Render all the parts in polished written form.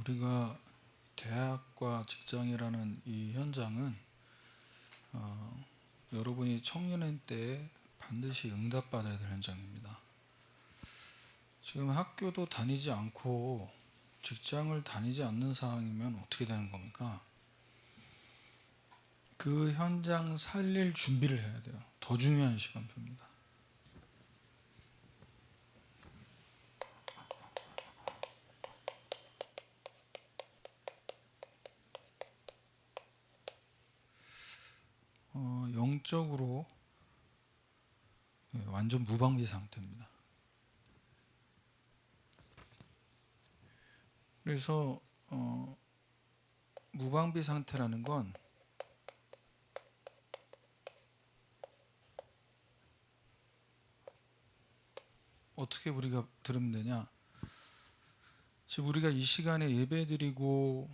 우리가 대학과 직장이라는 이 현장은 여러분이 청년인 때 반드시 응답받아야 될 현장입니다. 지금 학교도 다니지 않고 직장을 다니지 않는 상황이면 어떻게 되는 겁니까? 그 현장 살릴 준비를 해야 돼요. 더 중요한 시간표입니다. 영적으로 완전 무방비 상태입니다. 그래서 무방비 상태라는 건 어떻게 우리가 들으면 되냐? 지금 우리가 이 시간에 예배드리고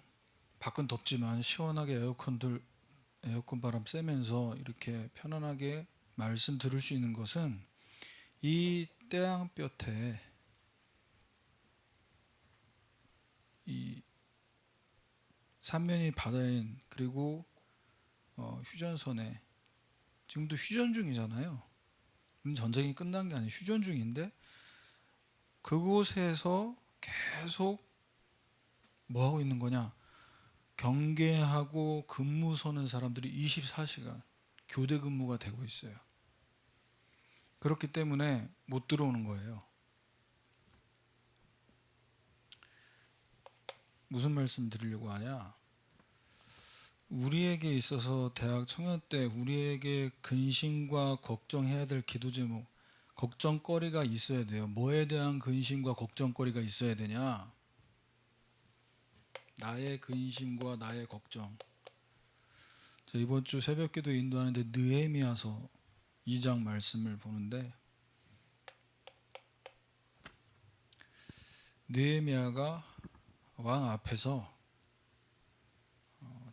밖은 덥지만 시원하게 에어컨 바람 쐬면서 이렇게 편안하게 말씀 들을 수 있는 것은 이 땅볕에 이 삼면이 바다인 그리고 휴전선에 지금도 휴전 중이잖아요. 전쟁이 끝난 게 아니고 휴전 중인데 그곳에서 계속 뭐 하고 있는 거냐? 경계하고 근무 서는 사람들이 24시간 교대 근무가 되고 있어요. 그렇기 때문에 못 들어오는 거예요. 무슨 말씀 드리려고 하냐? 우리에게 있어서 대학 청년 때 우리에게 근심과 걱정해야 될 기도 제목, 걱정거리가 있어야 돼요. 뭐에 대한 근심과 걱정거리가 있어야 되냐? 나의 근심과 나의 걱정. 이번 주 새벽기도 인도하는데 느헤미야서 2장 말씀을 보는데 느헤미야가 왕 앞에서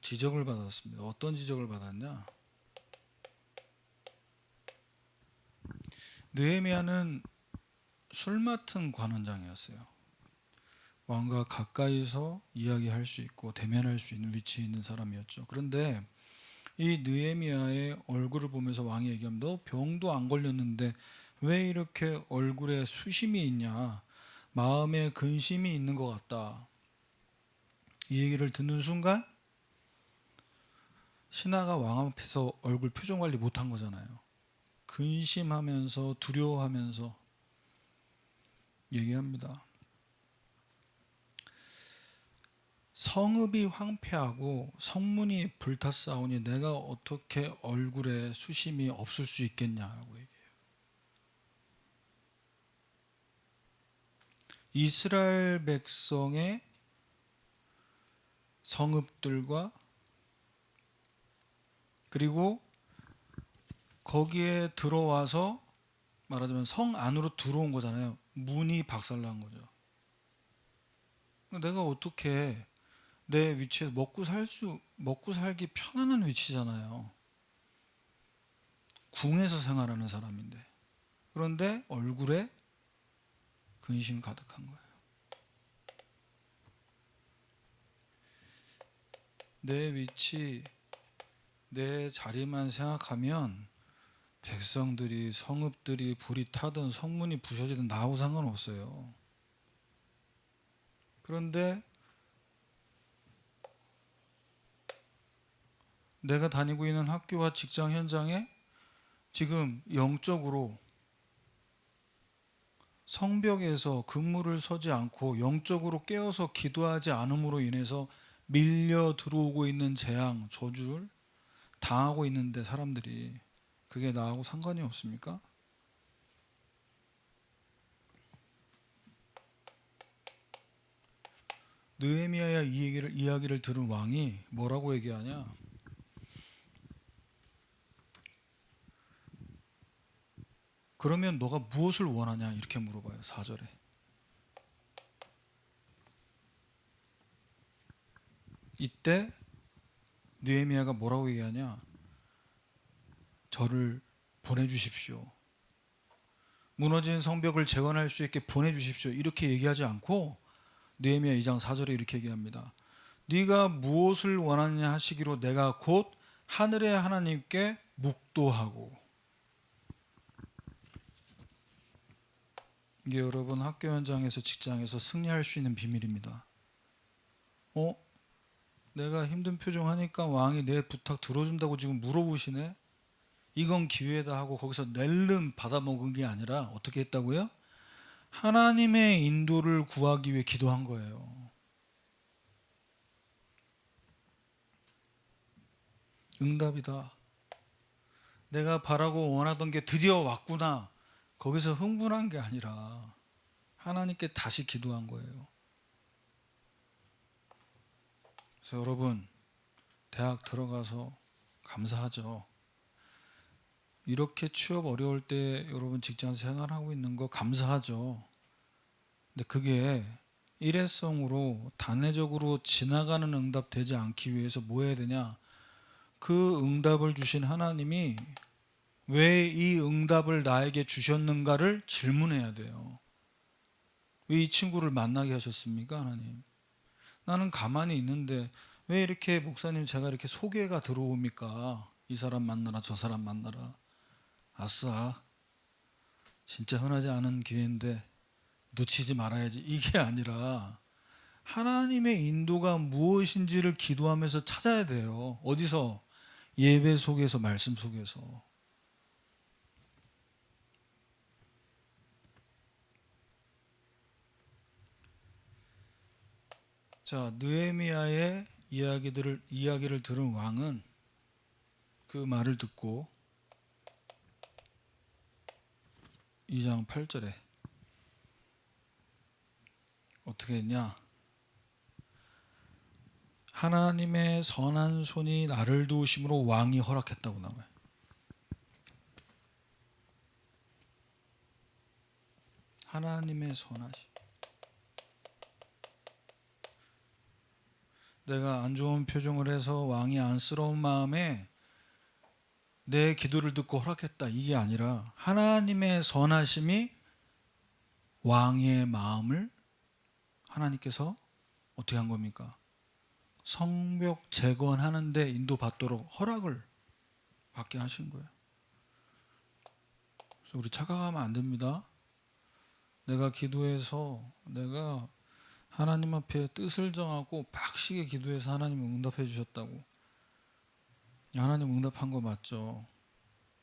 지적을 받았습니다. 어떤 지적을 받았냐? 느헤미야는 술 맡은 관원장이었어요. 왕과 가까이서 이야기할 수 있고 대면할 수 있는 위치에 있는 사람이었죠. 그런데 이 느헤미야의 얼굴을 보면서 왕이 얘기하면 너 병도 안 걸렸는데 왜 이렇게 얼굴에 수심이 있냐? 마음에 근심이 있는 것 같다. 이 얘기를 듣는 순간 신하가 왕 앞에서 얼굴 표정 관리 못한 거잖아요. 근심하면서 두려워하면서 얘기합니다. 성읍이 황폐하고 성문이 불탔사오니 내가 어떻게 얼굴에 수심이 없을 수 있겠냐라고 얘기해요. 이스라엘 백성의 성읍들과 그리고 거기에 들어와서 말하자면 성 안으로 들어온 거잖아요. 문이 박살난 거죠. 내가 어떻게 내 위치에서 먹고 살기 편안한 위치잖아요. 궁에서 생활하는 사람인데. 그런데 얼굴에 근심이 가득한 거예요. 내 위치, 내 자리만 생각하면 백성들이 성읍들이 불이 타든 성문이 부셔지든 나하고 상관없어요. 그런데 내가 다니고 있는 학교와 직장 현장에 지금 영적으로 성벽에서 근무를 서지 않고 영적으로 깨어서 기도하지 않음으로 인해서 밀려 들어오고 있는 재앙, 저주를 당하고 있는데 사람들이 그게 나하고 상관이 없습니까? 느헤미야의 이야기를 들은 왕이 뭐라고 얘기하냐? 그러면 너가 무엇을 원하냐? 이렇게 물어봐요. 4절에. 이때 느헤미야가 뭐라고 얘기하냐? 저를 보내주십시오. 무너진 성벽을 재건할 수 있게 보내주십시오. 이렇게 얘기하지 않고 느헤미야 2장 4절에 이렇게 얘기합니다. 네가 무엇을 원하느냐 하시기로 내가 곧 하늘의 하나님께 묵도하고. 이게 여러분 학교 현장에서 직장에서 승리할 수 있는 비밀입니다. 내가 힘든 표정 하니까 왕이 내 부탁 들어준다고 지금 물어보시네. 이건 기회다 하고 거기서 낼름 받아먹은 게 아니라 어떻게 했다고요? 하나님의 인도를 구하기 위해 기도한 거예요. 응답이다. 내가 바라고 원하던 게 드디어 왔구나. 거기서 흥분한 게 아니라 하나님께 다시 기도한 거예요. 그래서 여러분 대학 들어가서 감사하죠. 이렇게 취업 어려울 때 여러분 직장 생활하고 있는 거 감사하죠. 근데 그게 일회성으로 단회적으로 지나가는 응답 되지 않기 위해서 뭐 해야 되냐? 그 응답을 주신 하나님이 왜 이 응답을 나에게 주셨는가를 질문해야 돼요. 왜 이 친구를 만나게 하셨습니까, 하나님? 나는 가만히 있는데 왜 이렇게 목사님 제가 이렇게 소개가 들어옵니까? 이 사람 만나라 저 사람 만나라. 아싸, 진짜 흔하지 않은 기회인데 놓치지 말아야지. 이게 아니라 하나님의 인도가 무엇인지를 기도하면서 찾아야 돼요. 어디서? 예배 속에서, 말씀 속에서. 자, 느헤미야의 이야기를 들은 왕은 그 말을 듣고 2장 8절에 어떻게 했냐? 하나님의 선한 손이 나를 도우심으로 왕이 허락했다고 나와요. 하나님의 선하심. 내가 안 좋은 표정을 해서 왕이 안쓰러운 마음에 내 기도를 듣고 허락했다. 이게 아니라 하나님의 선하심이 왕의 마음을 하나님께서 어떻게 한 겁니까? 성벽 재건하는데 인도받도록 허락을 받게 하신 거예요. 그래서 우리 착각하면 안 됩니다. 내가 기도해서 내가 하나님 앞에 뜻을 정하고 박식에 기도해서 하나님 응답해 주셨다고. 하나님 응답한 거 맞죠.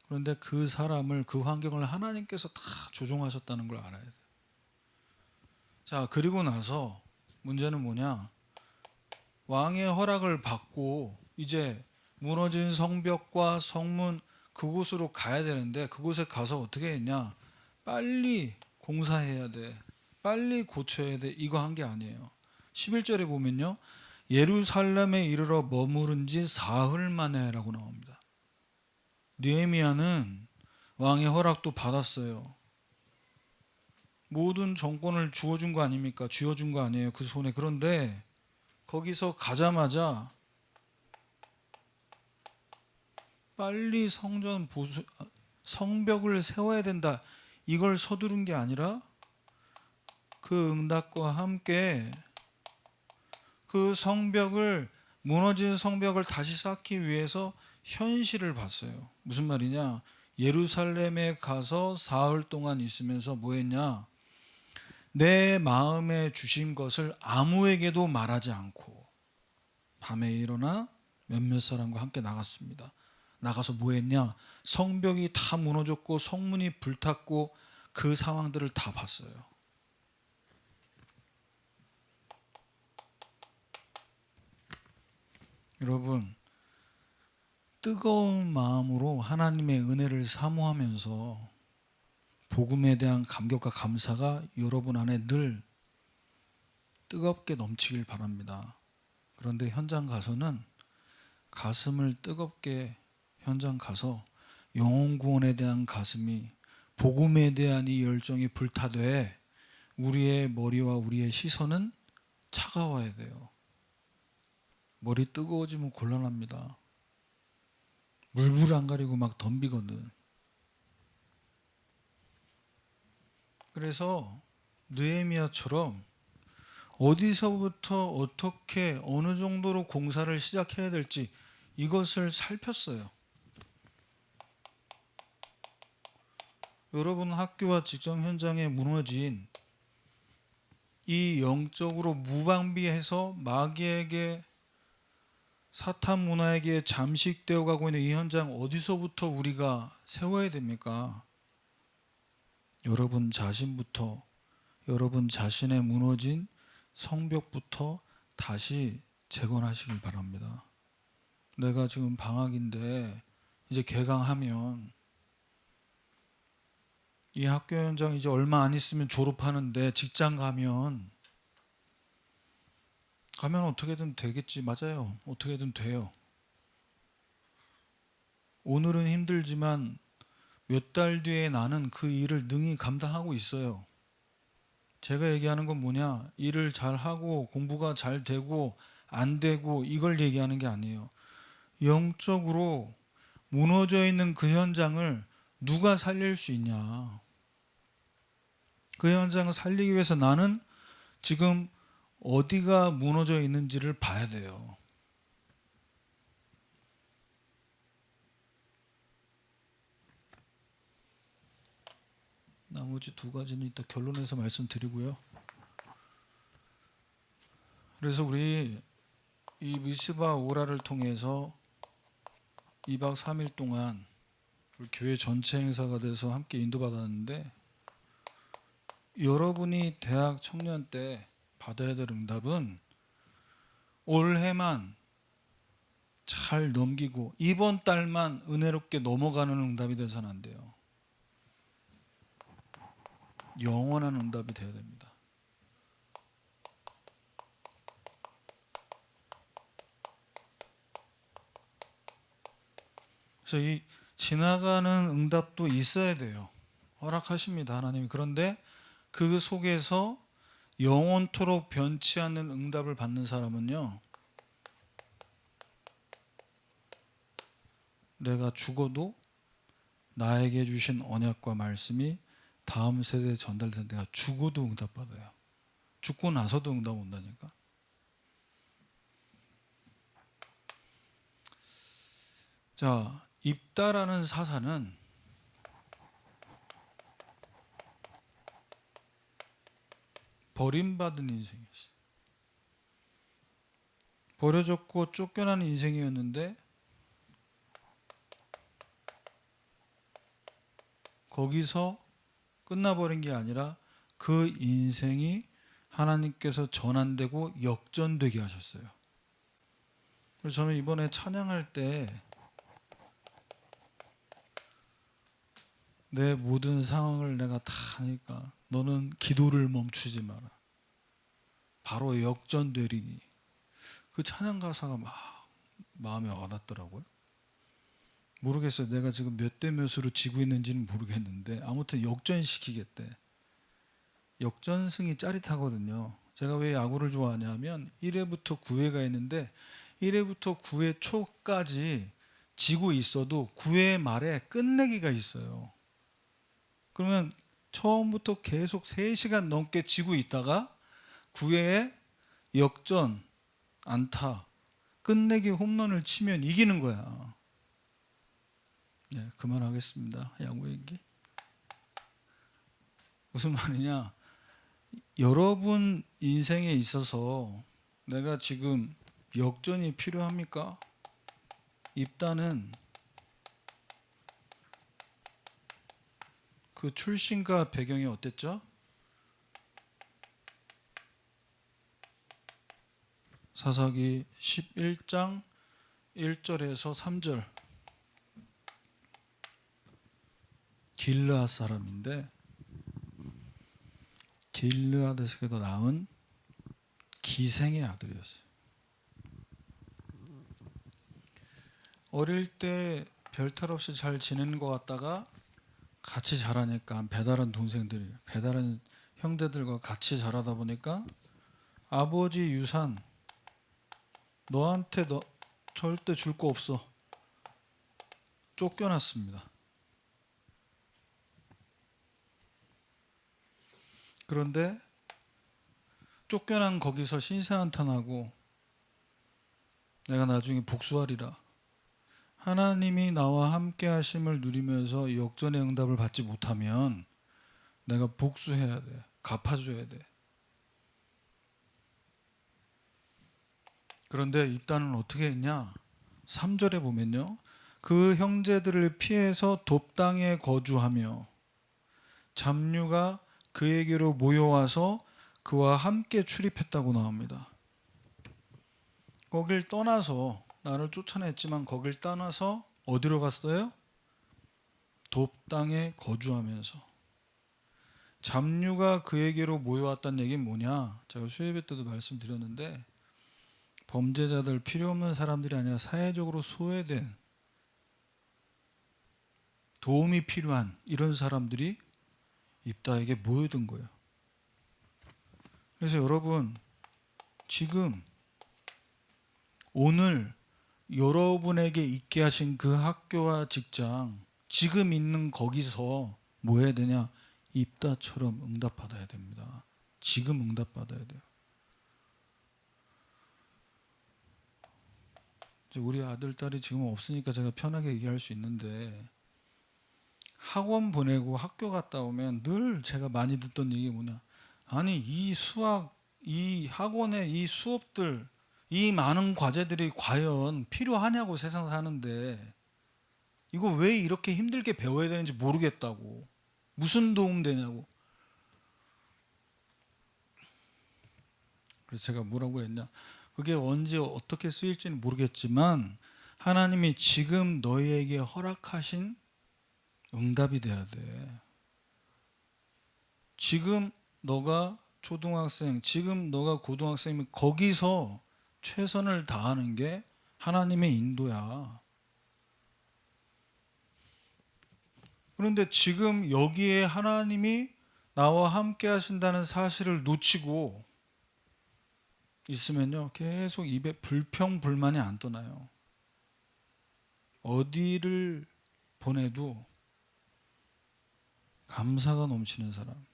그런데 그 사람을, 그 환경을 하나님께서 다 조종하셨다는 걸 알아야 돼요. 자, 그리고 나서 문제는 뭐냐? 왕의 허락을 받고 이제 무너진 성벽과 성문 그곳으로 가야 되는데 그곳에 가서 어떻게 했냐? 빨리 공사해야 돼. 빨리 고쳐야 돼. 이거 한 게 아니에요. 11절에 보면요. 예루살렘에 이르러 머무른 지 사흘 만에라고 나옵니다. 느헤미야는 왕의 허락도 받았어요. 모든 정권을 주어준 거 아닙니까? 쥐어준 거 아니에요. 그 손에. 그런데 거기서 가자마자 빨리 성벽을 세워야 된다. 이걸 서두른 게 아니라 그 응답과 함께 그 무너진 성벽을 다시 쌓기 위해서 현실을 봤어요. 무슨 말이냐? 예루살렘에 가서 사흘 동안 있으면서 뭐 했냐? 내 마음에 주신 것을 아무에게도 말하지 않고 밤에 일어나 몇몇 사람과 함께 나갔습니다. 나가서 뭐 했냐? 성벽이 다 무너졌고 성문이 불탔고 그 상황들을 다 봤어요. 여러분, 뜨거운 마음으로 하나님의 은혜를 사모하면서 복음에 대한 감격과 감사가 여러분 안에 늘 뜨겁게 넘치길 바랍니다. 그런데 현장 가서는 가슴을 뜨겁게 현장 가서 영혼 구원에 대한 가슴이, 복음에 대한 이 열정이 불타되 우리의 머리와 우리의 시선은 차가워야 돼요. 머리 뜨거워지면 곤란합니다. 물불 안 가리고 막 덤비거든. 그래서 느헤미야처럼 어디서부터 어떻게 어느 정도로 공사를 시작해야 될지 이것을 살폈어요. 여러분 학교와 직장 현장에 무너진 이 영적으로 무방비해서 마귀에게 사탄 문화에게 잠식되어 가고 있는 이 현장 어디서부터 우리가 세워야 됩니까? 여러분 자신부터, 여러분 자신의 무너진 성벽부터 다시 재건하시길 바랍니다. 내가 지금 방학인데 이제 개강하면 이 학교 현장 이제 얼마 안 있으면 졸업하는데 직장 가면 어떻게든 되겠지. 맞아요. 어떻게든 돼요. 오늘은 힘들지만 몇 달 뒤에 나는 그 일을 능히 감당하고 있어요. 제가 얘기하는 건 뭐냐? 일을 잘하고 공부가 잘 되고 안 되고 이걸 얘기하는 게 아니에요. 영적으로 무너져 있는 그 현장을 누가 살릴 수 있냐? 그 현장을 살리기 위해서 나는 지금 어디가 무너져 있는지를 봐야 돼요. 나머지 두 가지는 이따 결론에서 말씀드리고요. 그래서 우리 이 미스바 오라를 통해서 2박 3일 동안 우리 교회 전체 행사가 돼서 함께 인도받았는데, 여러분이 대학 청년 때 받아야 될 응답은 올해만 잘 넘기고 이번 달만 은혜롭게 넘어가는 응답이 돼서는 안 돼요. 영원한 응답이 되어야 됩니다. 그래서 이 지나가는 응답도 있어야 돼요. 허락하십니다, 하나님이. 그런데 그 속에서 영원토록 변치 않는 응답을 받는 사람은요, 내가 죽어도 나에게 주신 언약과 말씀이 다음 세대에 전달된, 내가 죽어도 응답받아요. 죽고 나서도 응답 온다니까. 자, 입다라는 사사는 버림받은 인생이었어요. 버려졌고 쫓겨난 인생이었는데 거기서 끝나버린 게 아니라 그 인생이 하나님께서 전환되고 역전되게 하셨어요. 그래서 저는 이번에 찬양할 때 내 모든 상황을 내가 다 하니까 너는 기도를 멈추지 마라. 바로 역전되리니. 그 찬양 가사가 막 마음에 와닿더라고요. 모르겠어요. 내가 지금 몇 대 몇으로 지고 있는지는 모르겠는데 아무튼 역전시키겠대. 역전승이 짜릿하거든요. 제가 왜 야구를 좋아하냐면 1회부터 9회가 있는데 1회부터 9회 초까지 지고 있어도 9회 말에 끝내기가 있어요. 그러면 처음부터 계속 3시간 넘게 지고 있다가 9회에 역전, 안타, 끝내기 홈런을 치면 이기는 거야. 네, 그만하겠습니다. 야구 얘기. 무슨 말이냐? 여러분 인생에 있어서 내가 지금 역전이 필요합니까? 입다는 그 출신과 배경이 어땠죠? 사사기 11장 1절에서 3절. 길르앗 사람인데 길르앗에서 낳은 기생의 아들이었어요. 어릴 때 별탈 없이 잘 지내는 것 같다가 같이 자라니까 배다른 동생들, 배다른 형제들과 같이 자라다 보니까 아버지 유산 너한테 절대 줄 거 없어. 쫓겨났습니다. 그런데 쫓겨난 거기서 신세한탄하고 내가 나중에 복수하리라. 하나님이 나와 함께 하심을 누리면서 역전의 응답을 받지 못하면 내가 복수해야 돼. 갚아줘야 돼. 그런데 입다는 어떻게 했냐? 3절에 보면요. 그 형제들을 피해서 돕당에 거주하며 잡류가 그에게로 모여와서 그와 함께 출입했다고 나옵니다. 거길 떠나서 나를 쫓아냈지만 거길 떠나서 어디로 갔어요? 돕당에 거주하면서. 잡류가 그에게로 모여왔다는 얘기는 뭐냐? 제가 수예배 때도 말씀드렸는데 범죄자들, 필요 없는 사람들이 아니라 사회적으로 소외된, 도움이 필요한 이런 사람들이 입다에게 모여든 거예요. 그래서 여러분, 지금 오늘 여러분에게 있게 하신 그 학교와 직장, 지금 있는 거기서 뭐 해야 되냐? 입다처럼 응답받아야 됩니다. 지금 응답받아야 돼요. 우리 아들, 딸이 지금 없으니까 제가 편하게 얘기할 수 있는데 학원 보내고 학교 갔다 오면 늘 제가 많이 듣던 얘기 뭐냐? 아니 이 수학, 이 학원의 이 수업들, 이 많은 과제들이 과연 필요하냐고 세상 사는데 이거 왜 이렇게 힘들게 배워야 되는지 모르겠다고. 무슨 도움 되냐고. 그래서 제가 뭐라고 했냐? 그게 언제 어떻게 쓰일지는 모르겠지만 하나님이 지금 너희에게 허락하신 응답이 돼야 돼. 지금 너가 초등학생, 지금 너가 고등학생이면 거기서 최선을 다하는 게 하나님의 인도야. 그런데 지금 여기에 하나님이 나와 함께 하신다는 사실을 놓치고 있으면요, 계속 입에 불평불만이 안 떠나요. 어디를 보내도 감사가 넘치는 사람.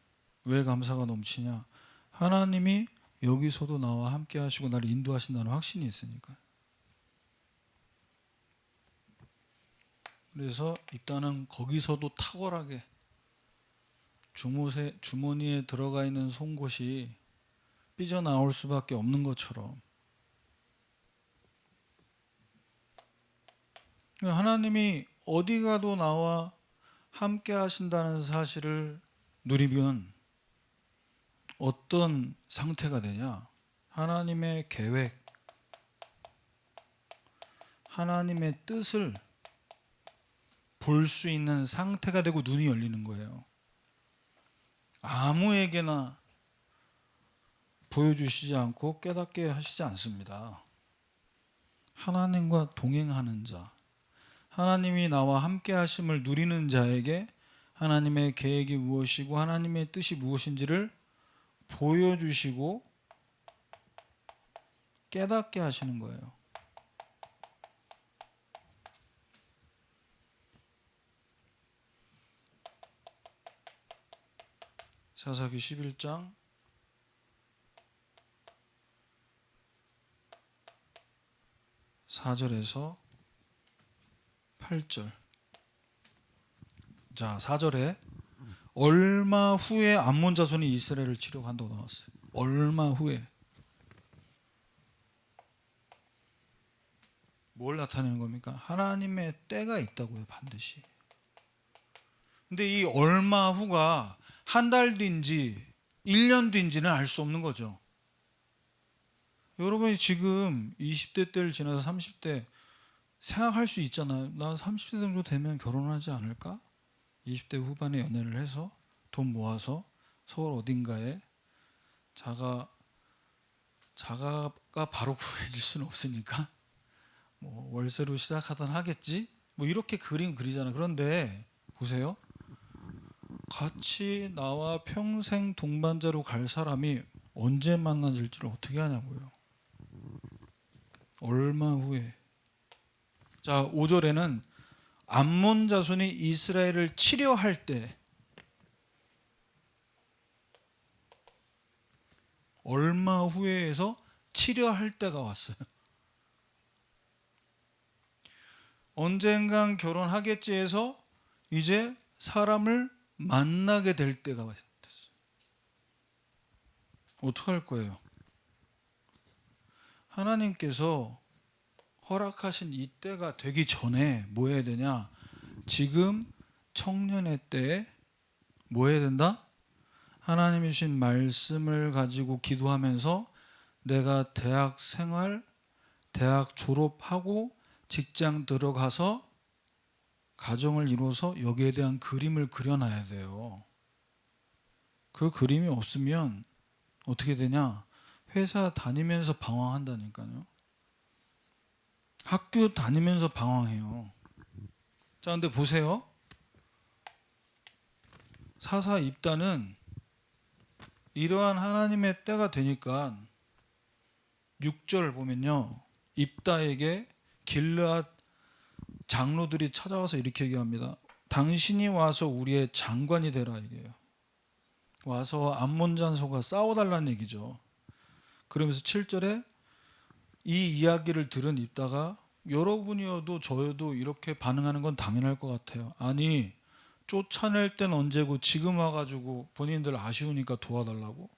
왜 감사가 넘치냐? 하나님이 여기서도 나와 함께 하시고 나를 인도하신다는 확신이 있으니까. 그래서 일단은 거기서도 탁월하게 주머니에 들어가 있는 송곳이 삐져나올 수밖에 없는 것처럼 하나님이 어디 가도 나와 함께 하신다는 사실을 누리면 어떤 상태가 되냐? 하나님의 계획, 하나님의 뜻을 볼 수 있는 상태가 되고 눈이 열리는 거예요. 아무에게나 보여주시지 않고 깨닫게 하시지 않습니다. 하나님과 동행하는 자, 하나님이 나와 함께 하심을 누리는 자에게 하나님의 계획이 무엇이고 하나님의 뜻이 무엇인지를 보여주시고 깨닫게 하시는 거예요. 사사기 11장 4절에서 8절. 자, 4절에 얼마 후에 암몬 자손이 이스라엘을 치려고 한다고 나왔어요. 얼마 후에. 뭘 나타내는 겁니까? 하나님의 때가 있다고요, 반드시. 근데 이 얼마 후가 한 달 뒤인지 1년 뒤인지는 알 수 없는 거죠. 여러분이 지금 20대 때를 지나서 30대 생각할 수 있잖아요. 나 30대 정도 되면 결혼하지 않을까? 20대 후반에 연애를 해서 돈 모아서 서울 어딘가에 자가가 바로 구해질 수는 없으니까 뭐 월세로 시작하든 하겠지? 뭐 이렇게 그림 그리잖아. 그런데 보세요. 같이 나와 평생 동반자로 갈 사람이 언제 만나질지를 어떻게 하냐고요. 얼마 후에. 자, 5절에는 암몬 자손이 이스라엘을 치려 할 때 얼마 후에 해서 치려할 때가 왔어요. 언젠간 결혼하겠지 해서 이제 사람을 만나게 될 때가 왔어요. 어떡할 거예요? 하나님께서 허락하신 이 때가 되기 전에 뭐 해야 되냐? 지금 청년의 때에 뭐 해야 된다? 하나님이 주신 말씀을 가지고 기도하면서 내가 대학 생활, 대학 졸업하고 직장 들어가서 가정을 이루어서 여기에 대한 그림을 그려놔야 돼요. 그 그림이 없으면 어떻게 되냐? 회사 다니면서 방황한다니까요. 학교 다니면서 방황해요. 자, 근데 보세요. 사사 입단은 이러한 하나님의 때가 되니까 6절 보면요. 입다에게 길르앗 장로들이 찾아와서 이렇게 얘기합니다. 당신이 와서 우리의 장관이 되라 이게요. 와서 암몬 장소가 싸워달라는 얘기죠. 그러면서 7절에 이 이야기를 들은 입다가 여러분이어도 저여도 이렇게 반응하는 건 당연할 것 같아요. 아니 쫓아낼 땐 언제고 지금 와가지고 본인들 아쉬우니까 도와달라고?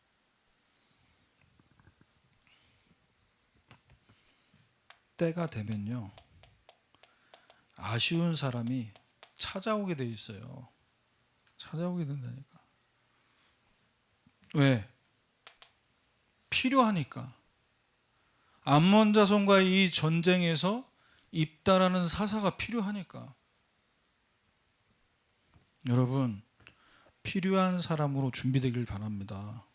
때가 되면요 아쉬운 사람이 찾아오게 돼 있어요. 찾아오게 된다니까. 왜? 필요하니까. 암몬 자손과의 이 전쟁에서 입다라는 사사가 필요하니까. 여러분 필요한 사람으로 준비되길 바랍니다.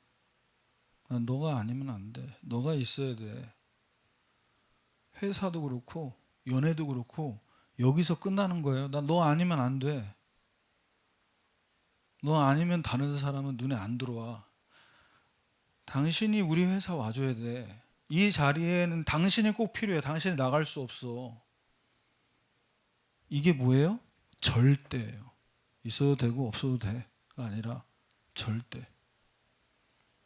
너가 아니면 안 돼. 너가 있어야 돼. 회사도 그렇고 연애도 그렇고 여기서 끝나는 거예요. 나 너 아니면 안 돼. 너 아니면 다른 사람은 눈에 안 들어와. 당신이 우리 회사 와줘야 돼. 이 자리에는 당신이 꼭 필요해. 당신이 나갈 수 없어. 이게 뭐예요? 절대예요. 있어도 되고 없어도 돼가 아니라 절대.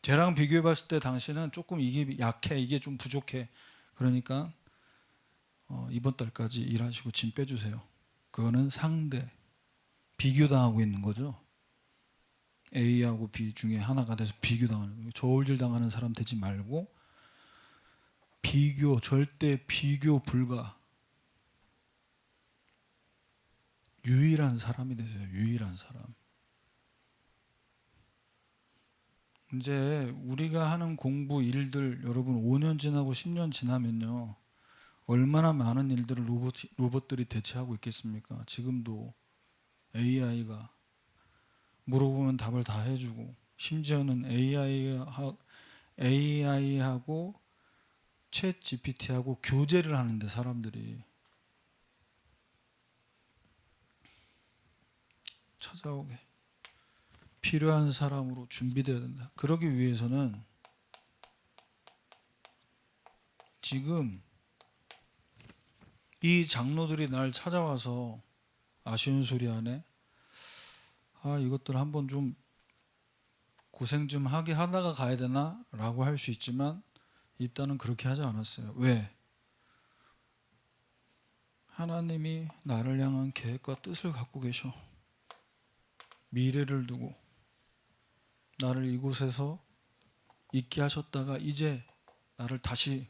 쟤랑 비교해 봤을 때 당신은 조금 이게 약해. 이게 좀 부족해. 그러니까 이번 달까지 일하시고 짐 빼주세요. 그거는 상대. 비교당하고 있는 거죠. A하고 B 중에 하나가 돼서 비교당하는 거예요. 저울질 당하는 사람 되지 말고 비교, 절대 비교 불가. 유일한 사람이 되세요. 유일한 사람. 이제 우리가 하는 공부 일들 여러분 5년 지나고 10년 지나면요. 얼마나 많은 일들을 로봇들이 대체하고 있겠습니까? 지금도 AI가 물어보면 답을 다 해주고 심지어는 AI하고 챗 GPT하고 교제를 하는데 사람들이 찾아오게 필요한 사람으로 준비되어야 된다. 그러기 위해서는 지금 이 장로들이 날 찾아와서 아쉬운 소리 하네. 이것들 한번 좀 고생 좀 하게 하다가 가야 되나? 라고 할 수 있지만 입단은 그렇게 하지 않았어요. 왜? 하나님이 나를 향한 계획과 뜻을 갖고 계셔. 미래를 두고 나를 이곳에서 있게 하셨다가 이제 나를 다시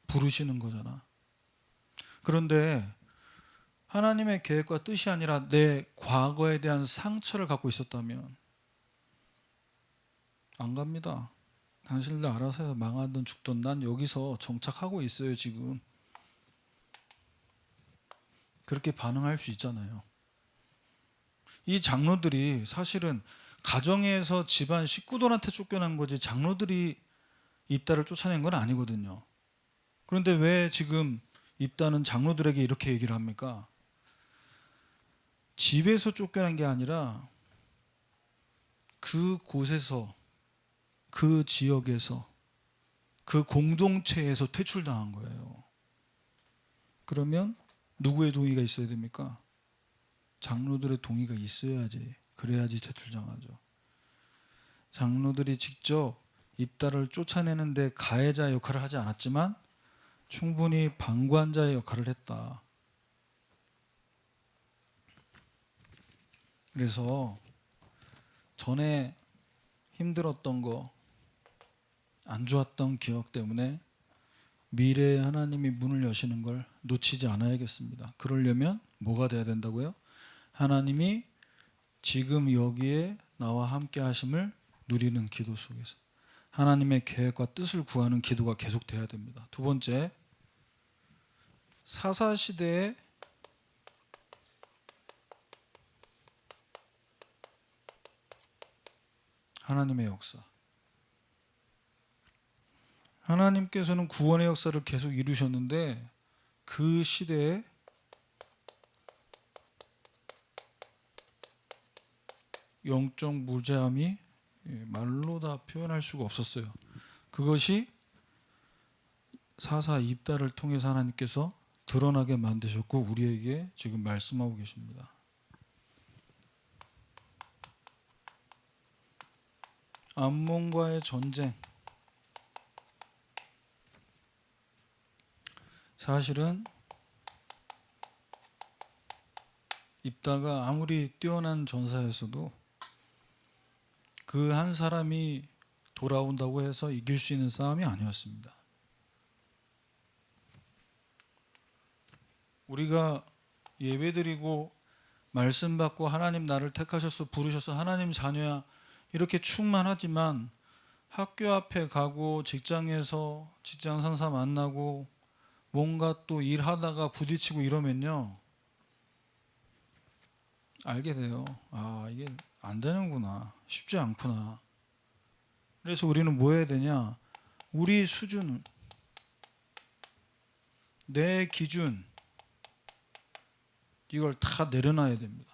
부르시는 거잖아. 그런데 하나님의 계획과 뜻이 아니라 내 과거에 대한 상처를 갖고 있었다면 안 갑니다. 당신들 알아서 망하든 죽든 난 여기서 정착하고 있어요 지금. 그렇게 반응할 수 있잖아요. 이 장로들이 사실은 가정에서 집안 식구들한테 쫓겨난 거지 장로들이 입다를 쫓아낸 건 아니거든요. 그런데 왜 지금 입다는 장로들에게 이렇게 얘기를 합니까? 집에서 쫓겨난 게 아니라 그 곳에서 그 지역에서 그 공동체에서 퇴출당한 거예요. 그러면 누구의 동의가 있어야 됩니까? 장로들의 동의가 있어야지. 그래야지 퇴출당하죠. 장로들이 직접 입다를 쫓아내는데 가해자 역할을 하지 않았지만 충분히 방관자의 역할을 했다. 그래서 전에 힘들었던 거, 안 좋았던 기억 때문에 미래에 하나님이 문을 여시는 걸 놓치지 않아야겠습니다. 그러려면 뭐가 돼야 된다고요? 하나님이 지금 여기에 나와 함께 하심을 누리는 기도 속에서 하나님의 계획과 뜻을 구하는 기도가 계속돼야 됩니다. 두 번째, 사사시대에 하나님의 역사. 하나님께서는 구원의 역사를 계속 이루셨는데 그 시대에 영적 무죄함이 말로 다 표현할 수가 없었어요. 그것이 사사 입다를 통해서 하나님께서 드러나게 만드셨고 우리에게 지금 말씀하고 계십니다. 암몬과의 전쟁. 사실은 입다가 아무리 뛰어난 전사였어도 그 한 사람이 돌아온다고 해서 이길 수 있는 싸움이 아니었습니다. 우리가 예배드리고 말씀 받고 하나님 나를 택하셔서 부르셔서 하나님 자녀야 이렇게 충만하지만 학교 앞에 가고 직장에서 직장 상사 만나고 뭔가 또 일하다가 부딪히고 이러면요 알게 돼요. 아, 이게 안 되는구나. 쉽지 않구나. 그래서 우리는 뭐 해야 되냐? 우리 수준, 내 기준, 이걸 다 내려놔야 됩니다.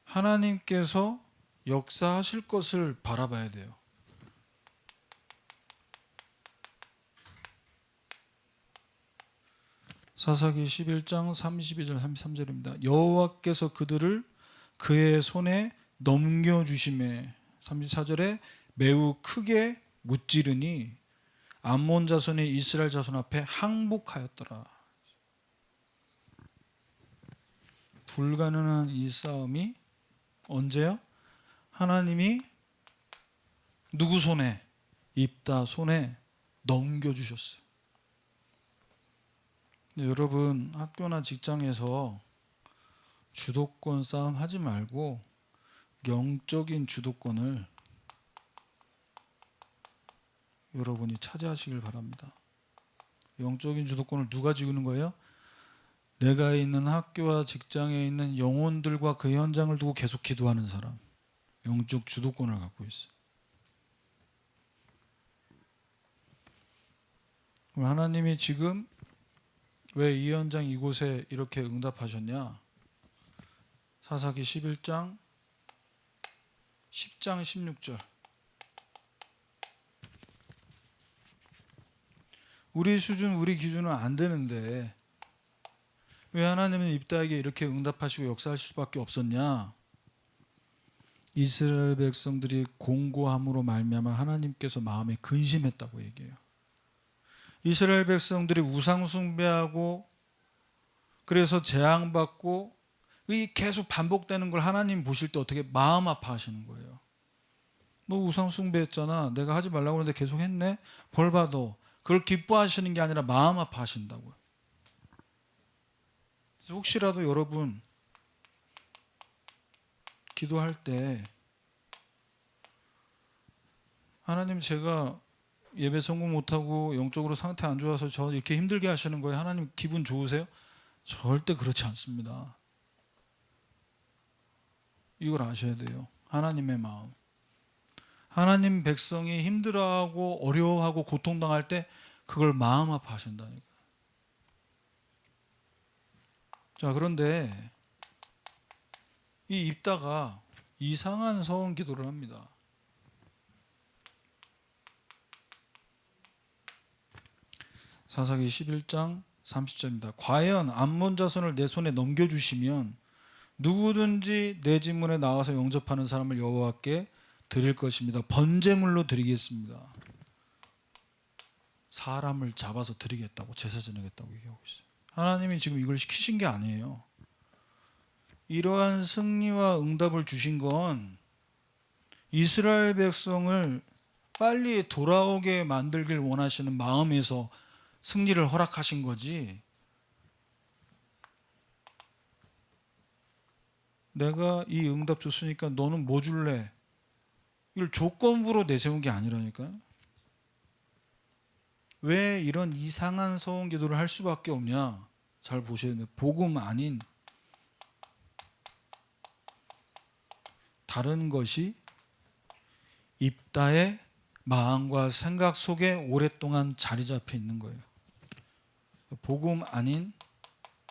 하나님께서 역사하실 것을 바라봐야 돼요. 사사기 11장 32절 33절입니다. 여호와께서 그들을 그의 손에 넘겨주심에 34절에 매우 크게 무찌르니 암몬 자손이 이스라엘 자손 앞에 항복하였더라. 불가능한 이 싸움이 언제요? 하나님이 누구 손에? 입다 손에 넘겨주셨어요. 여러분 학교나 직장에서 주도권 싸움 하지 말고 영적인 주도권을 여러분이 차지하시길 바랍니다. 영적인 주도권을 누가 지우는 거예요? 내가 있는 학교와 직장에 있는 영혼들과 그 현장을 두고 계속 기도하는 사람, 영적 주도권을 갖고 있어요. 그럼 하나님이 지금 왜 이 현장 이곳에 이렇게 응답하셨냐? 사사기 11장 10장 16절. 우리 수준, 우리 기준은 안 되는데 왜 하나님은 입다에게 이렇게 응답하시고 역사하실 수밖에 없었냐? 이스라엘 백성들이 공고함으로 말미암아 하나님께서 마음에 근심했다고 얘기해요. 이스라엘 백성들이 우상 숭배하고 그래서 재앙받고 이 계속 반복되는 걸 하나님 보실 때 어떻게 마음 아파하시는 거예요. 뭐 우상 숭배했잖아. 내가 하지 말라고 하는데 계속 했네. 벌 받아. 그걸 기뻐하시는 게 아니라 마음 아파하신다고요. 그래서 혹시라도 여러분 기도할 때 하나님 제가 예배 성공 못하고 영적으로 상태 안 좋아서 저 이렇게 힘들게 하시는 거예요. 하나님 기분 좋으세요? 절대 그렇지 않습니다. 이걸 아셔야 돼요. 하나님의 마음. 하나님 백성이 힘들어하고 어려워하고 고통당할 때 그걸 마음 아파하신다니까요. 자, 그런데 이 입다가 이상한 서원 기도를 합니다. 사사기 11장 30절입니다. 과연 암몬 자손을 내 손에 넘겨주시면 누구든지 내 진문에 나와서 영접하는 사람을 여호와께 드릴 것입니다. 번제물로 드리겠습니다. 사람을 잡아서 드리겠다고, 제사 지내겠다고 얘기하고 있어요. 하나님이 지금 이걸 시키신 게 아니에요. 이러한 승리와 응답을 주신 건 이스라엘 백성을 빨리 돌아오게 만들길 원하시는 마음에서 승리를 허락하신 거지, 내가 이 응답 줬으니까 너는 뭐 줄래? 이걸 조건부로 내세운 게 아니라니까요. 왜 이런 이상한 서원 기도를 할 수밖에 없냐? 잘 보셔야 돼요. 복음 아닌 다른 것이 입다의 마음과 생각 속에 오랫동안 자리 잡혀 있는 거예요. 복음 아닌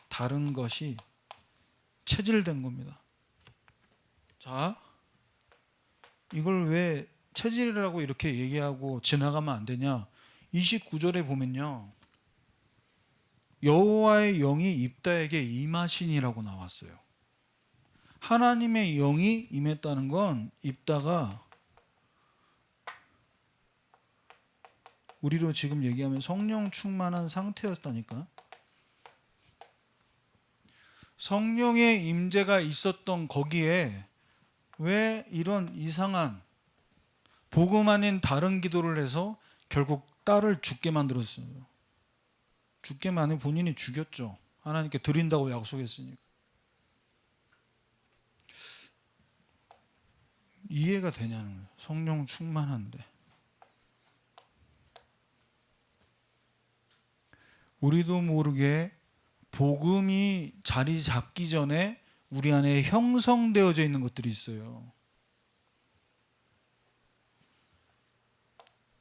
다른 것이 체질된 겁니다. 자, 이걸 왜 체질이라고 이렇게 얘기하고 지나가면 안 되냐? 29절에 보면요, 여호와의 영이 입다에게 임하시니라고 나왔어요. 하나님의 영이 임했다는 건 입다가 우리로 지금 얘기하면 성령 충만한 상태였다니까. 성령의 임재가 있었던 거기에 왜 이런 이상한 복음 아닌 다른 기도를 해서 결국 딸을 죽게 만들었어요. 죽게 만든 본인이 죽였죠. 하나님께 드린다고 약속했으니까. 이해가 되냐는 거예요. 성령 충만한데. 우리도 모르게 복음이 자리 잡기 전에 우리 안에 형성되어져 있는 것들이 있어요.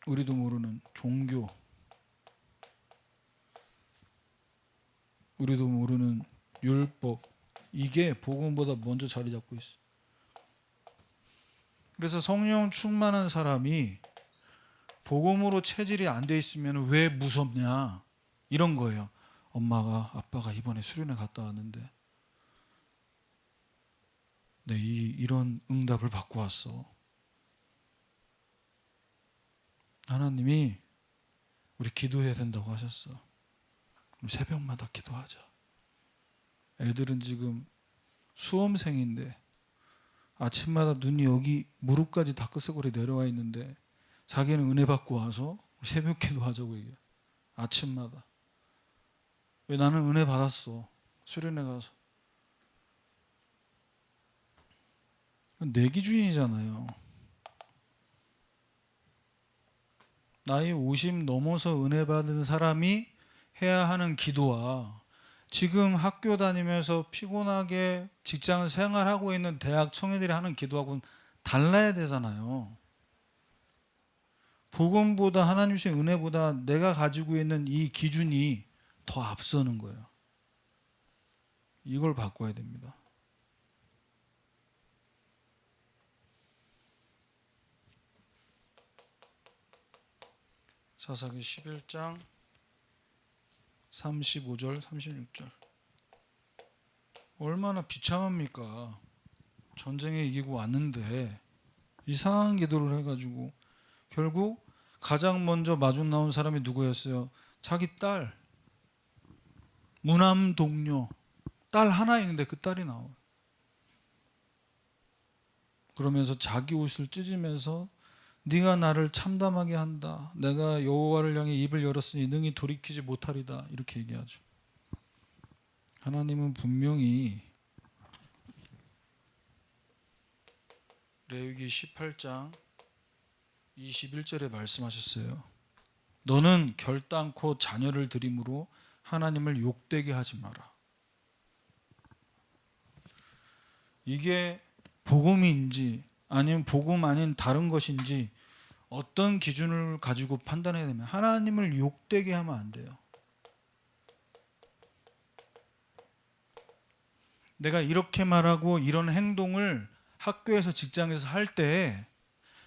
우리도 모르는 종교, 우리도 모르는 율법, 이게 복음보다 먼저 자리 잡고 있어요. 그래서 성령 충만한 사람이 복음으로 체질이 안 돼 있으면 왜 무섭냐, 이런 거예요. 엄마가 아빠가 이번에 수련회 갔다 왔는데 네, 이런 응답을 받고 왔어. 하나님이 우리 기도해야 된다고 하셨어. 그럼 새벽마다 기도하자. 애들은 지금 수험생인데 아침마다 눈이 여기 무릎까지 다크서클이 내려와 있는데 자기는 은혜 받고 와서 새벽 기도하자고 얘기해. 아침마다. 왜? 나는 은혜 받았어. 수련회 가서. 내 기준이잖아요. 나이 50 넘어서 은혜 받은 사람이 해야 하는 기도와 지금 학교 다니면서 피곤하게 직장 생활하고 있는 대학 청년들이 하는 기도하고는 달라야 되잖아요. 복음보다, 하나님 주신 은혜보다 내가 가지고 있는 이 기준이 더 앞서는 거예요. 이걸 바꿔야 됩니다. 사사기 11장 35절 36절. 얼마나 비참합니까? 전쟁에 이기고 왔는데 이상한 기도를 해가지고 결국 가장 먼저 마중 나온 사람이 누구였어요? 자기 딸, 무남 동료, 딸 하나 있는데 그 딸이 나와요. 그러면서 자기 옷을 찢으면서 네가 나를 참담하게 한다. 내가 여호와를 향해 입을 열었으니 능히 돌이키지 못하리다. 이렇게 얘기하죠. 하나님은 분명히 레위기 18장 21절에 말씀하셨어요. 너는 결단코 자녀를 드림으로 하나님을 욕되게 하지 마라. 이게 복음인지 아니면 복음 아닌 다른 것인지 어떤 기준을 가지고 판단해야 되면 하나님을 욕되게 하면 안 돼요. 내가 이렇게 말하고 이런 행동을 학교에서 직장에서 할 때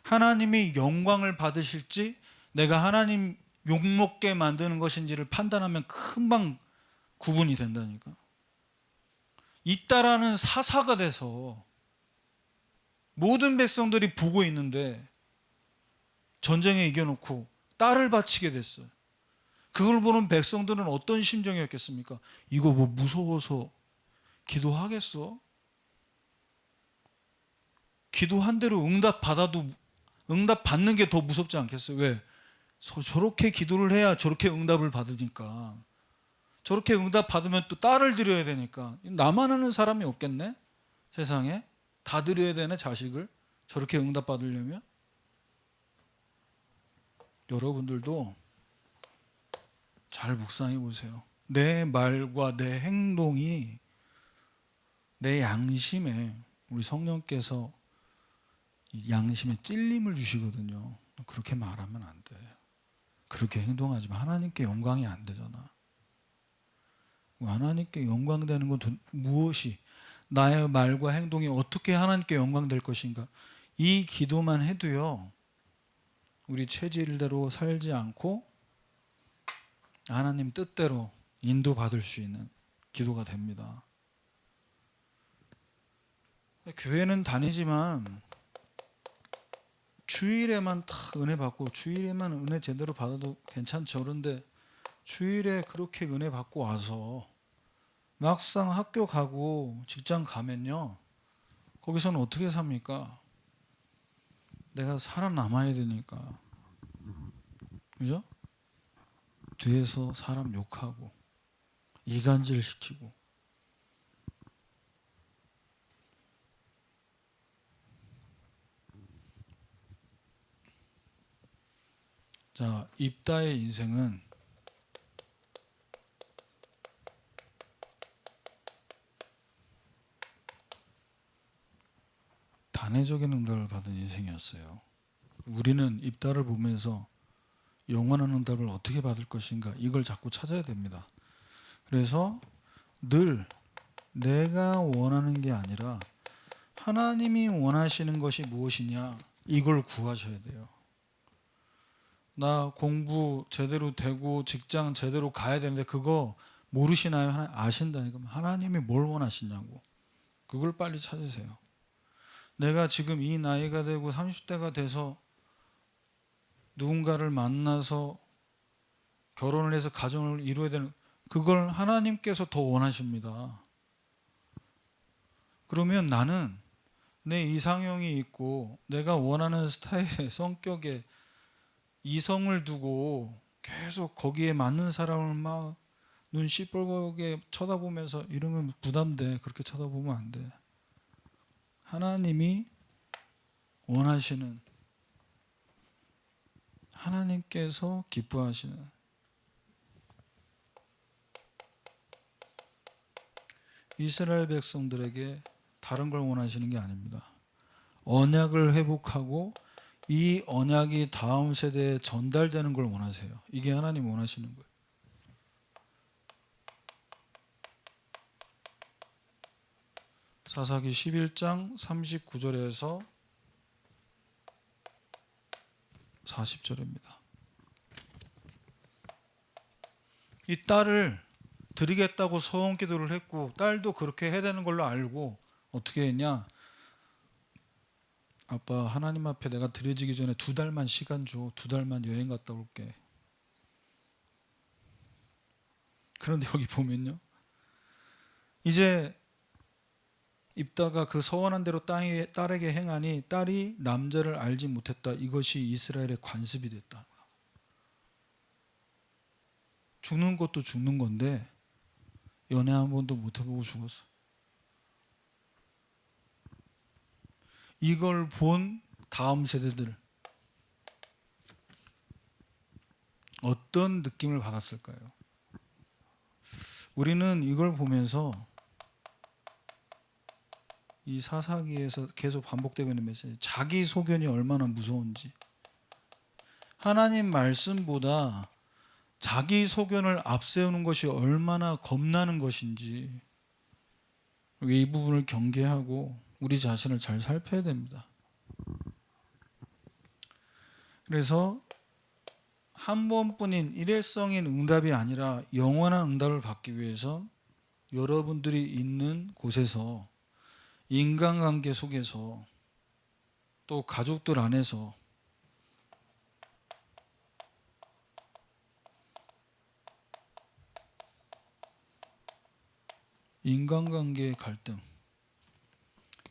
하나님이 영광을 받으실지 내가 하나님 욕먹게 만드는 것인지를 판단하면 금방 구분이 된다니까. 있다라는 사사가 돼서 모든 백성들이 보고 있는데 전쟁에 이겨놓고 딸을 바치게 됐어요. 그걸 보는 백성들은 어떤 심정이었겠습니까? 이거 뭐 무서워서 기도하겠어? 기도한 대로 응답 받아도 응답 받는 게 더 무섭지 않겠어요? 왜? 저렇게 기도를 해야 저렇게 응답을 받으니까. 저렇게 응답 받으면 또 딸을 드려야 되니까. 나만 하는 사람이 없겠네? 세상에? 다 드려야 되네, 자식을? 저렇게 응답 받으려면? 여러분들도 잘 묵상해 보세요. 내 말과 내 행동이 내 양심에, 우리 성령께서 양심에 찔림을 주시거든요. 그렇게 말하면 안 돼. 그렇게 행동하지만 하나님께 영광이 안 되잖아. 하나님께 영광되는 건 무엇이, 나의 말과 행동이 어떻게 하나님께 영광될 것인가? 이 기도만 해도요, 우리 체질대로 살지 않고 하나님 뜻대로 인도받을 수 있는 기도가 됩니다. 교회는 다니지만 주일에만 딱 은혜 받고 주일에만 은혜 제대로 받아도 괜찮죠. 그런데 주일에 그렇게 은혜 받고 와서 막상 학교 가고 직장 가면요, 거기서는 어떻게 삽니까? 내가 살아남아야 되니까, 그죠? 뒤에서 사람 욕하고 이간질 시키고. 자, 입다의 인생은 단회적인 응답을 받은 인생이었어요. 우리는 입다를 보면서 영원한 응답을 어떻게 받을 것인가, 이걸 자꾸 찾아야 됩니다. 그래서 늘 내가 원하는 게 아니라 하나님이 원하시는 것이 무엇이냐, 이걸 구하셔야 돼요. 나 공부 제대로 되고 직장 제대로 가야 되는데 그거 모르시나요? 아신다니까. 하나님이 뭘 원하시냐고. 그걸 빨리 찾으세요. 내가 지금 이 나이가 되고 30대가 돼서 누군가를 만나서 결혼을 해서 가정을 이루어야 되는, 그걸 하나님께서 더 원하십니다. 그러면 나는 내 이상형이 있고 내가 원하는 스타일의 성격에 이성을 두고 계속 거기에 맞는 사람을 막 눈 시뻘겋게 쳐다보면서 이러면 부담돼. 그렇게 쳐다보면 안 돼. 하나님이 원하시는, 하나님께서 기뻐하시는, 이스라엘 백성들에게 다른 걸 원하시는 게 아닙니다. 언약을 회복하고 이 언약이 다음 세대에 전달되는 걸 원하세요. 이게 하나님 원하시는 거예요. 사사기 11장 39절에서 40절입니다. 이 딸을 드리겠다고 소원 기도를 했고, 딸도 그렇게 해야 되는 걸로 알고 어떻게 했냐? 아빠, 하나님 앞에 내가 드려지기 전에 2달만 시간 줘. 2달만 여행 갔다 올게. 그런데 여기 보면요, 이제 입다가 그 서원한 대로 딸에게 행하니 딸이 남자를 알지 못했다. 이것이 이스라엘의 관습이 됐다. 죽는 것도 죽는 건데 연애 한 번도 못 해보고 죽었어. 이걸 본 다음 세대들 어떤 느낌을 받았을까요? 우리는 이걸 보면서 이 사사기에서 계속 반복되고 있는 메시지, 자기 소견이 얼마나 무서운지, 하나님 말씀보다 자기 소견을 앞세우는 것이 얼마나 겁나는 것인지, 이 부분을 경계하고 우리 자신을 잘 살펴야 됩니다. 그래서 한 번뿐인 일회성인 응답이 아니라 영원한 응답을 받기 위해서 여러분들이 있는 곳에서, 인간관계 속에서 또 가족들 안에서 인간관계의 갈등,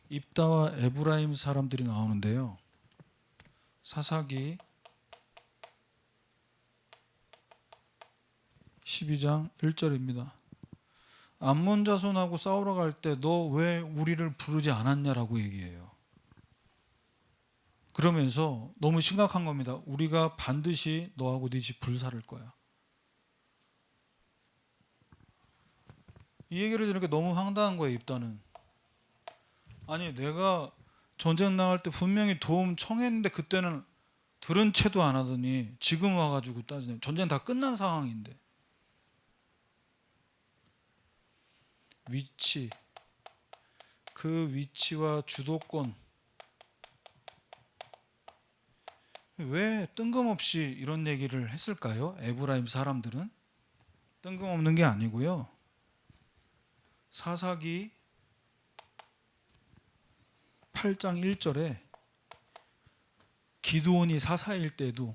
입다와 에브라임 사람들이 나오는데요. 사사기 12장 1절입니다. 암몬 자손하고 싸우러 갈 때 너 왜 우리를 부르지 않았냐라고 얘기해요. 그러면서 너무 심각한 겁니다. 우리가 반드시 너하고 네 집 불살을 거야. 이 얘기를 들으니까 너무 황당한 거예요. 입다는. 아니 내가 전쟁 나갈 때 분명히 도움 청했는데 그때는 들은 채도 안 하더니 지금 와가지고 따지네. 전쟁 다 끝난 상황인데. 위치, 그 위치와 주도권, 왜 뜬금없이 이런 얘기를 했을까요? 에브라임 사람들은 뜬금없는 게 아니고요. 사사기 8장 1절에 기드온이 사사일 때도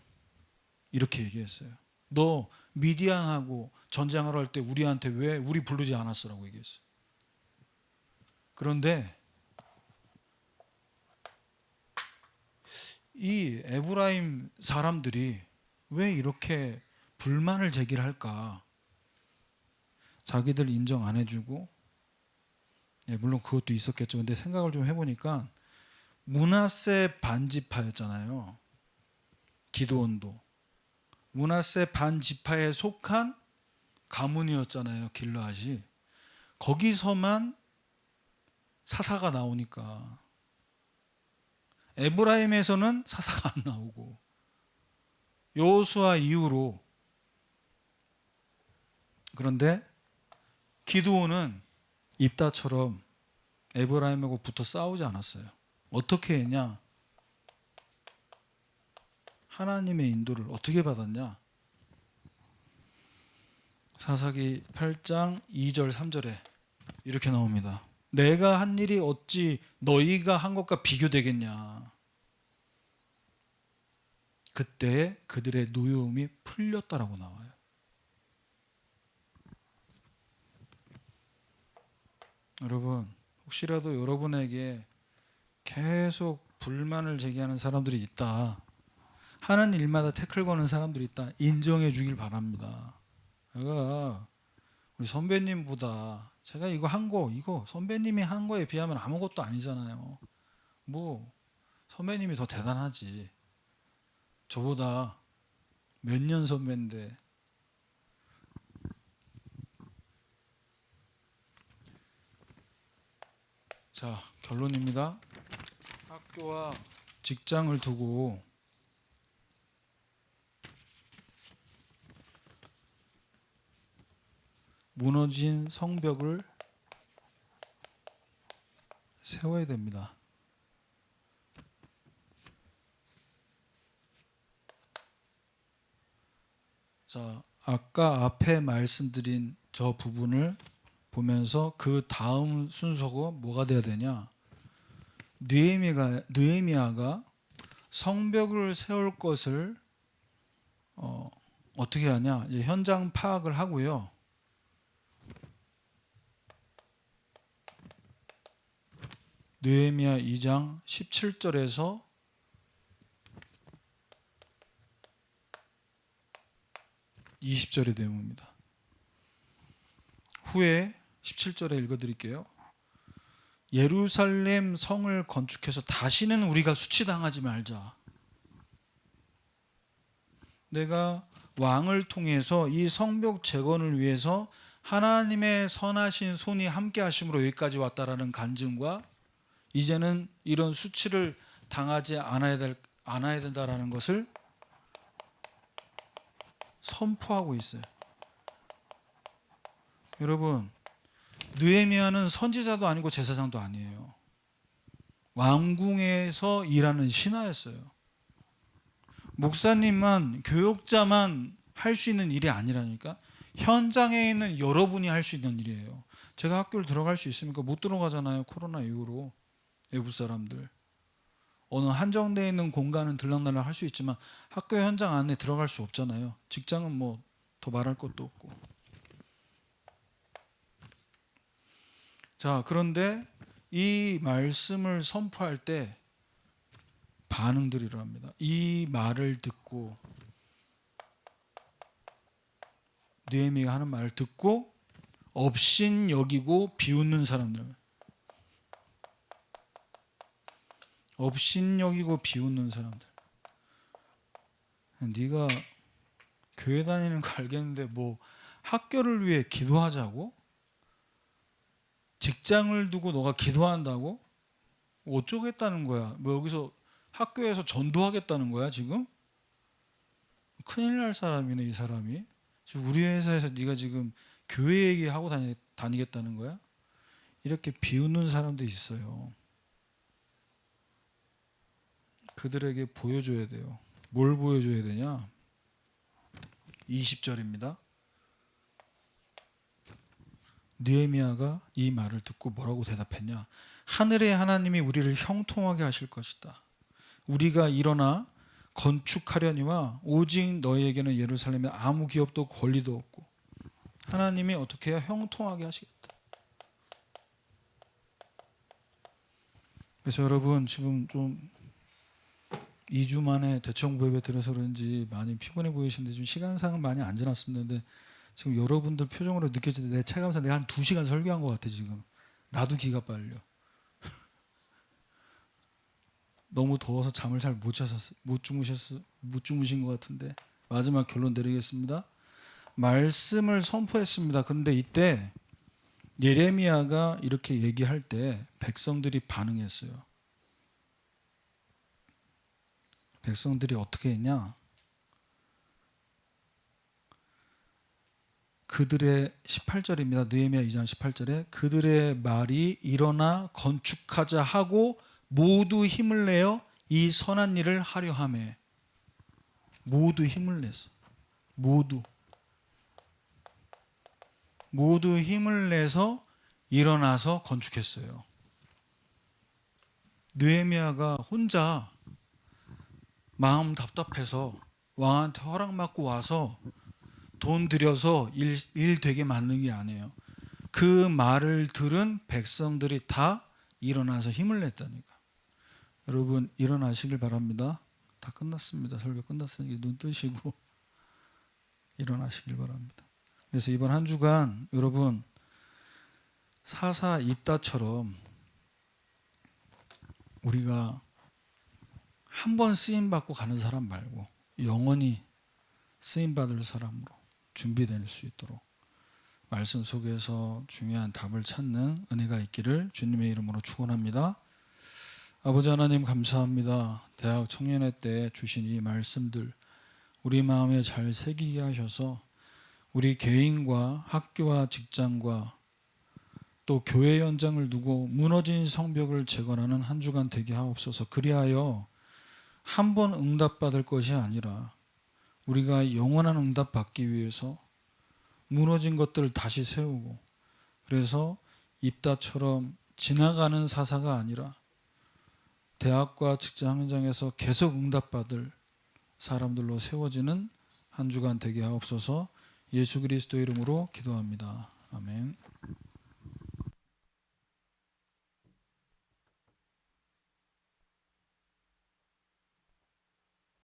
이렇게 얘기했어요. 너 미디안하고 전쟁하러 할 때 우리한테 왜 우리 부르지 않았어라고 얘기했어요. 그런데 이 에브라임 사람들이 왜 이렇게 불만을 제기를 할까? 자기들 인정 안 해주고, 물론 그것도 있었겠죠. 근데 생각을 좀 해보니까 므낫세 반지파였잖아요. 기드온도 므낫세 반지파에 속한 가문이었잖아요. 길르앗이. 거기서만 사사가 나오니까 에브라임에서는 사사가 안 나오고 여호수아 이후로. 그런데 기드온은 입다처럼 에브라임하고 붙어 싸우지 않았어요. 어떻게 했냐? 하나님의 인도를 어떻게 받았냐? 사사기 8장 2절 3절에 이렇게 나옵니다. 내가 한 일이 어찌 너희가 한 것과 비교되겠냐? 그때 그들의 노여움이 풀렸다라고 나와요. 여러분, 혹시라도 여러분에게 계속 불만을 제기하는 사람들이 있다. 하는 일마다 태클 거는 사람들이 있다. 인정해 주길 바랍니다. 제가 우리 선배님보다 제가 이거 한 거, 이거 선배님이 한 거에 비하면 아무것도 아니잖아요. 뭐 선배님이 더 대단하지. 저보다 몇 년 선배인데. 자, 결론입니다. 학교와 직장을 두고 무너진 성벽을 세워야 됩니다. 자, 아까 앞에 말씀드린 저 부분을 보면서 그 다음 순서가 뭐가 돼야 되냐? 느헤미야가 성벽을 세울 것을 어떻게 하냐? 이제 현장 파악을 하고요. 느헤미야 2장 17절에서 20절의 내용입니다. 후에 17절에 읽어드릴게요. 예루살렘 성을 건축해서 다시는 우리가 수치당하지 말자. 내가 왕을 통해서 이 성벽 재건을 위해서 하나님의 선하신 손이 함께 하심으로 여기까지 왔다라는 간증과 이제는 이런 수치를 당하지 않아야 된다라는 것을 선포하고 있어요. 여러분, 느헤미야는 선지자도 아니고 제사장도 아니에요. 왕궁에서 일하는 신하였어요. 목사님만, 교역자만 할 수 있는 일이 아니라니까. 현장에 있는 여러분이 할 수 있는 일이에요. 제가 학교를 들어갈 수 있습니까? 못 들어가잖아요. 코로나 이후로. 외부 사람들. 어느 한정되어 있는 공간은 들락날락 할 수 있지만 학교 현장 안에 들어갈 수 없잖아요. 직장은 뭐 더 말할 것도 없고. 자, 그런데 이 말씀을 선포할 때 반응들이 일어납니다. 이 말을 듣고, 느헤미야가 하는 말을 듣고 업신여기고 비웃는 사람들, 업신여기고 비웃는 사람들. 네가 교회 다니는 거 알겠는데 뭐 학교를 위해 기도하자고? 직장을 두고 너가 기도한다고? 어쩌겠다는 거야? 뭐 여기서 학교에서 전도하겠다는 거야 지금? 큰일 날 사람이네 이 사람이. 지금 우리 회사에서 네가 지금 교회 얘기하고 다니겠다는 거야? 이렇게 비웃는 사람도 있어요. 그들에게 보여줘야 돼요. 뭘 보여줘야 되냐? 20절입니다. 느헤미야가 이 말을 듣고 뭐라고 대답했냐? 하늘의 하나님이 우리를 형통하게 하실 것이다. 우리가 일어나 건축하려니와 오직 너희에게는 예루살렘에 아무 기업도 권리도 없고 하나님이 어떻게 해야 형통하게 하시겠다. 그래서 여러분 지금 좀 2주 만에 대청부 예배 들어서 그런지 많이 피곤해 보이시는데 지금 시간상은 많이 안 지났습니다. 지금 여러분들 표정으로 느껴지는데 내 체감상 내가 한 2시간 설교한 것 같아 지금. 나도 기가 빨려. 너무 더워서 잠을 잘 못 주무신 것 같은데 마지막 결론 내리겠습니다. 말씀을 선포했습니다. 그런데 이때 예레미야가 이렇게 얘기할 때 백성들이 반응했어요. 백성들이 어떻게 했냐? 그들의 18절입니다. 느헤미야 2장 18절에 그들의 말이 일어나 건축하자 하고 모두 힘을 내어 이 선한 일을 하려 하매. 모두 힘을 내서 모두 힘을 내서 일어나서 건축했어요. 느헤미야가 혼자 마음 답답해서 왕한테 허락받고 와서 돈 들여서 일 되게 만든 게 아니에요. 그 말을 들은 백성들이 다 일어나서 힘을 냈다니까. 여러분 일어나시길 바랍니다. 다 끝났습니다. 설교 끝났으니까 눈 뜨시고 일어나시길 바랍니다. 그래서 이번 한 주간 여러분 사사 입다처럼 우리가 한 번 쓰임받고 가는 사람 말고 영원히 쓰임받을 사람으로 준비될 수 있도록 말씀 속에서 중요한 답을 찾는 은혜가 있기를 주님의 이름으로 축원합니다. 아버지 하나님 감사합니다. 대학 청년회 때 주신 이 말씀들 우리 마음에 잘 새기게 하셔서 우리 개인과 학교와 직장과 또 교회 현장을 두고 무너진 성벽을 재건하는 한 주간 되게 하옵소서. 그리하여 한 번 응답받을 것이 아니라 우리가 영원한 응답 받기 위해서 무너진 것들을 다시 세우고 그래서 입다처럼 지나가는 사사가 아니라 대학과 직장 현장에서 계속 응답받을 사람들로 세워지는 한 주간 되게 하옵소서. 예수 그리스도 이름으로 기도합니다. 아멘.